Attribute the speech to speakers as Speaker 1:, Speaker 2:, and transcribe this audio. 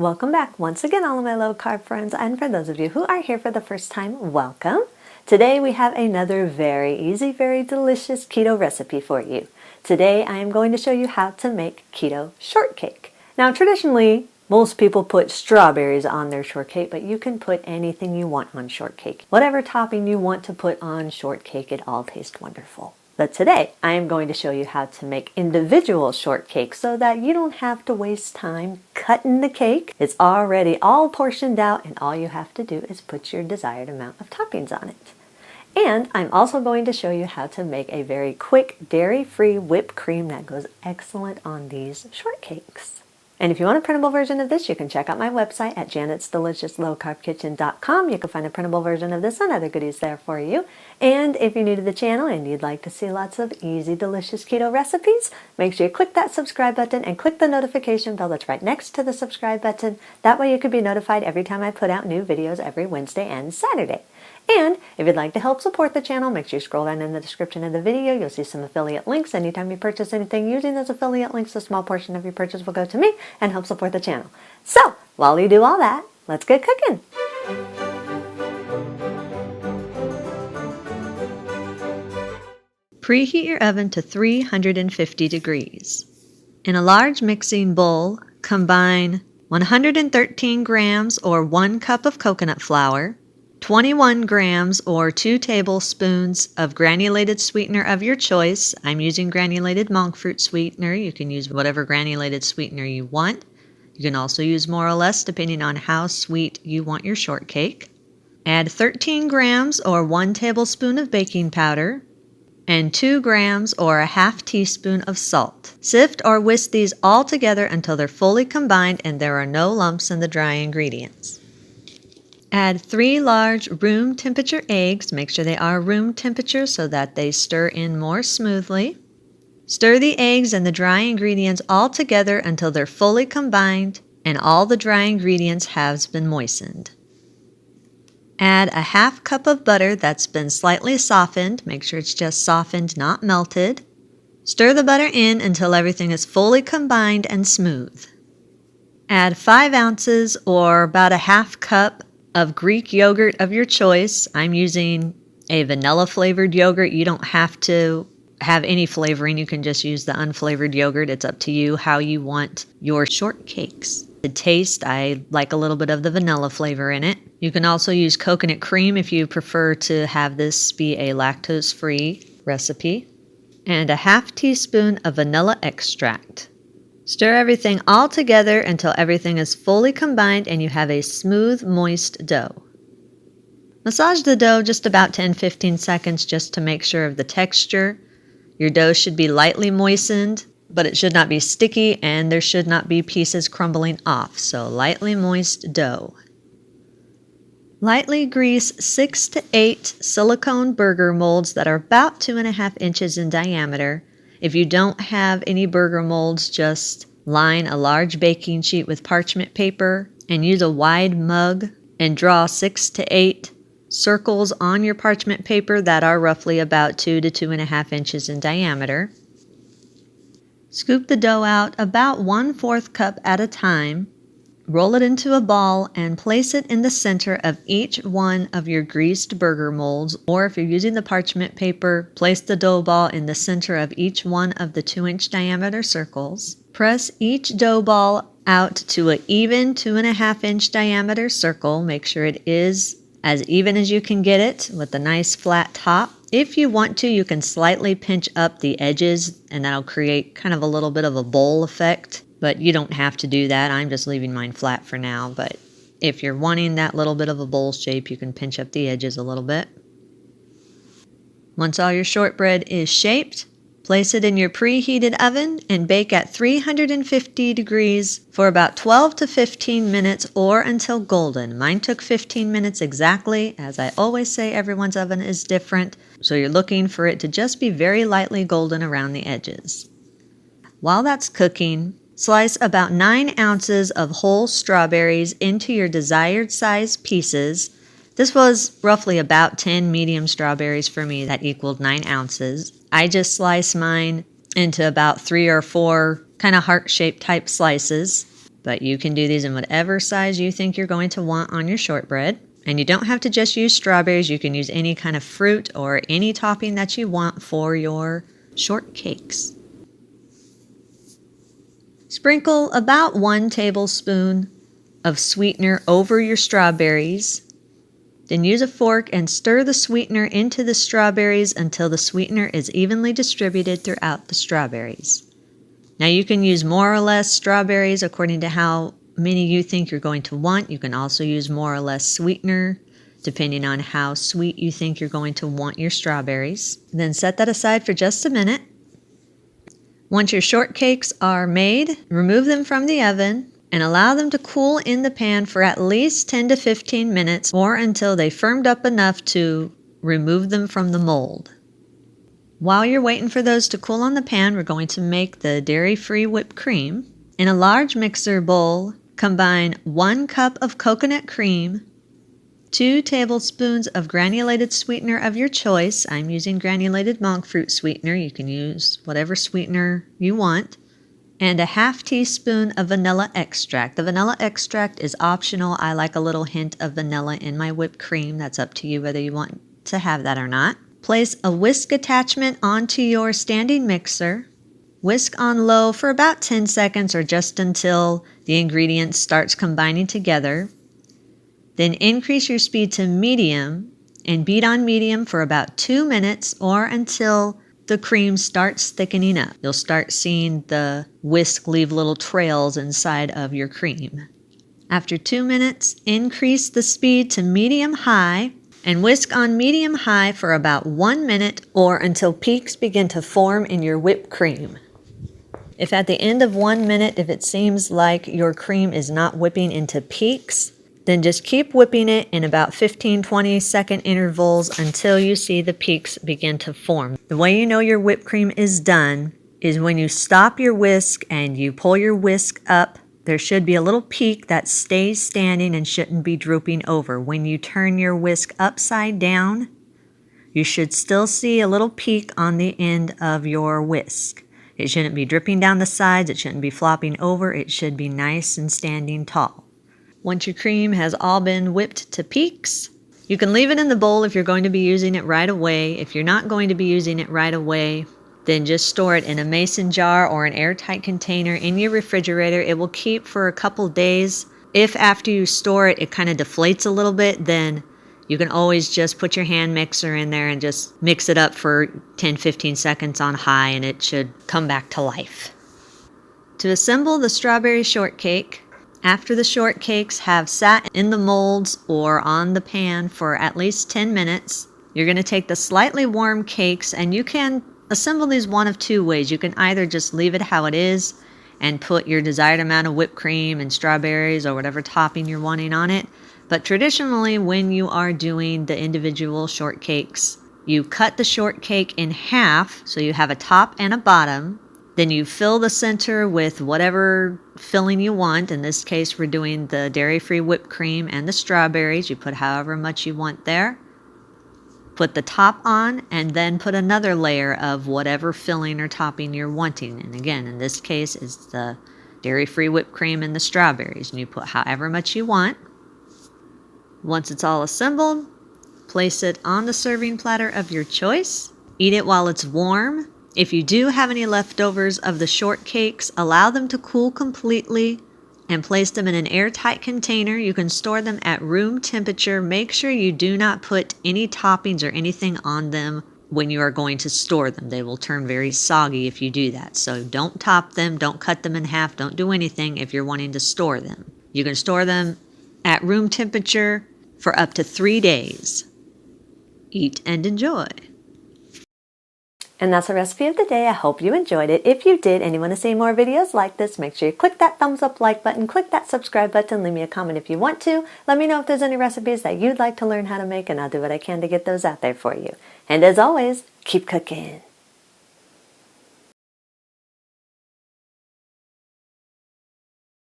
Speaker 1: Welcome back once again, all of my low carb friends, and for those of you who are here for the first time, welcome. Today we have another very easy, very delicious keto recipe for you. Today I am going to show you how to make keto shortcake. Now traditionally, most people put strawberries on their shortcake, but you can put anything you want on shortcake. Whatever topping you want to put on shortcake, it all tastes wonderful. But today, I am going to show you how to make individual shortcakes so that you don't have to waste time cutting the cake. It's already all portioned out and all you have to do is put your desired amount of toppings on it. And I'm also going to show you how to make a very quick dairy-free whipped cream that goes excellent on these shortcakes. And if you want a printable version of this, you can check out my website at janetsdeliciouslowcarbkitchen.com. You can find a printable version of this and other goodies there for you. And if you're new to the channel and you'd like to see lots of easy, delicious keto recipes, make sure you click that subscribe button and click the notification bell that's right next to the subscribe button. That way you can be notified every time I put out new videos every Wednesday and Saturday. And if you'd like to help support the channel, make sure you scroll down in the description of the video. You'll see some affiliate links. Anytime you purchase anything using those affiliate links, a small portion of your purchase will go to me and help support the channel. So, while you do all that, let's get cooking.
Speaker 2: Preheat your oven to 350 degrees. In a large mixing bowl, combine 113 grams or 1 cup of coconut flour, 21 grams or 2 tablespoons of granulated sweetener of your choice. I'm using granulated monk fruit sweetener. You can use whatever granulated sweetener you want. You can also use more or less depending on how sweet you want your shortcake. Add 13 grams or 1 tablespoon of baking powder and 2 grams or a half teaspoon of salt. Sift or whisk these all together until they're fully combined and there are no lumps in the dry ingredients. Add 3 large room temperature eggs. Make sure they are room temperature so that they stir in more smoothly. Stir the eggs and the dry ingredients all together until they're fully combined and all the dry ingredients have been moistened. Add a half cup of butter that's been slightly softened. Make sure it's just softened, not melted. Stir the butter in until everything is fully combined and smooth. Add 5 ounces or about a half cup of Greek yogurt of your choice. I'm using a vanilla flavored yogurt. You don't have to have any flavoring. You can just use the unflavored yogurt. It's up to you how you want your shortcakes. The taste, I like a little bit of the vanilla flavor in it. You can also use coconut cream if you prefer to have this be a lactose-free recipe. And a half teaspoon of vanilla extract. Stir everything all together until everything is fully combined and you have a smooth, moist dough. Massage the dough just about 10-15 seconds just to make sure of the texture. Your dough should be lightly moistened, but it should not be sticky and there should not be pieces crumbling off, so lightly moist dough. Lightly grease 6 to 8 silicone burger molds that are about 2.5 inches in diameter. If you don't have any burger molds, just line a large baking sheet with parchment paper and use a wide mug and draw 6 to 8 circles on your parchment paper that are roughly about 2 to 2.5 inches in diameter. Scoop the dough out about 1/4 cup at a time. Roll it into a ball and place it in the center of each one of your greased burger molds, or if you're using the parchment paper, place the dough ball in the center of each one of the 2-inch diameter circles. Press each dough ball out to an even 2.5-inch diameter circle. Make sure it is as even as you can get it with a nice flat top. If you want to, you can slightly pinch up the edges and that'll create kind of a little bit of a bowl effect. But you don't have to do that. I'm just leaving mine flat for now. But if you're wanting that little bit of a bowl shape, you can pinch up the edges a little bit. Once all your shortbread is shaped, place it in your preheated oven and bake at 350 degrees for about 12 to 15 minutes or until golden. Mine took 15 minutes exactly. As I always say, everyone's oven is different. So you're looking for it to just be very lightly golden around the edges. While that's cooking, slice about 9 ounces of whole strawberries into your desired size pieces. This was roughly about 10 medium strawberries for me. That equaled 9 ounces. I just slice mine into about 3 or 4 kind of heart-shaped type slices. But you can do these in whatever size you think you're going to want on your shortbread. And you don't have to just use strawberries. You can use any kind of fruit or any topping that you want for your shortcakes. Sprinkle about 1 tablespoon of sweetener over your strawberries. Then use a fork and stir the sweetener into the strawberries until the sweetener is evenly distributed throughout the strawberries. Now you can use more or less strawberries according to how many you think you're going to want. You can also use more or less sweetener depending on how sweet you think you're going to want your strawberries. Then set that aside for just a minute. Once your shortcakes are made, remove them from the oven and allow them to cool in the pan for at least 10 to 15 minutes or until they firmed up enough to remove them from the mold. While you're waiting for those to cool on the pan, we're going to make the dairy-free whipped cream. In a large mixer bowl, combine 1 cup of coconut cream, 2 tablespoons of granulated sweetener of your choice. I'm using granulated monk fruit sweetener. You can use whatever sweetener you want. And a half teaspoon of vanilla extract. The vanilla extract is optional. I like a little hint of vanilla in my whipped cream. That's up to you whether you want to have that or not. Place a whisk attachment onto your standing mixer. Whisk on low for about 10 seconds or just until the ingredients starts combining together. Then increase your speed to medium and beat on medium for about 2 minutes or until the cream starts thickening up. You'll start seeing the whisk leave little trails inside of your cream. After 2 minutes, increase the speed to medium-high and whisk on medium-high for about 1 minute or until peaks begin to form in your whipped cream. If at the end of 1 minute, if it seems like your cream is not whipping into peaks, then just keep whipping it in about 15-20 second intervals until you see the peaks begin to form. The way you know your whipped cream is done is when you stop your whisk and you pull your whisk up, there should be a little peak that stays standing and shouldn't be drooping over. When you turn your whisk upside down, you should still see a little peak on the end of your whisk. It shouldn't be dripping down the sides, it shouldn't be flopping over, it should be nice and standing tall. Once your cream has all been whipped to peaks, you can leave it in the bowl if you're going to be using it right away. If you're not going to be using it right away, then just store it in a mason jar or an airtight container in your refrigerator. It will keep for a couple days. If after you store it, it kind of deflates a little bit, then you can always just put your hand mixer in there and just mix it up for 10-15 seconds on high and it should come back to life. To assemble the strawberry shortcake, after the shortcakes have sat in the molds or on the pan for at least 10 minutes, you're going to take the slightly warm cakes and you can assemble these one of 2 ways. You can either just leave it how it is and put your desired amount of whipped cream and strawberries or whatever topping you're wanting on it. But traditionally, when you are doing the individual shortcakes, you cut the shortcake in half so you have a top and a bottom. Then you fill the center with whatever filling you want. In this case, we're doing the dairy-free whipped cream and the strawberries. You put however much you want there. Put the top on and then put another layer of whatever filling or topping you're wanting. And again, in this case, it's the dairy-free whipped cream and the strawberries. And you put however much you want. Once it's all assembled, place it on the serving platter of your choice. Eat it while it's warm. If you do have any leftovers of the shortcakes, allow them to cool completely and place them in an airtight container. You can store them at room temperature. Make sure you do not put any toppings or anything on them when you are going to store them. They will turn very soggy if you do that. So don't top them, don't cut them in half, don't do anything if you're wanting to store them. You can store them at room temperature for up to 3 days. Eat and enjoy.
Speaker 1: And that's the recipe of the day. I hope you enjoyed it. If you did and you want to see more videos like this, make sure you click that thumbs up like button, click that subscribe button, leave me a comment if you want to. Let me know if there's any recipes that you'd like to learn how to make and I'll do what I can to get those out there for you. And as always, keep cooking.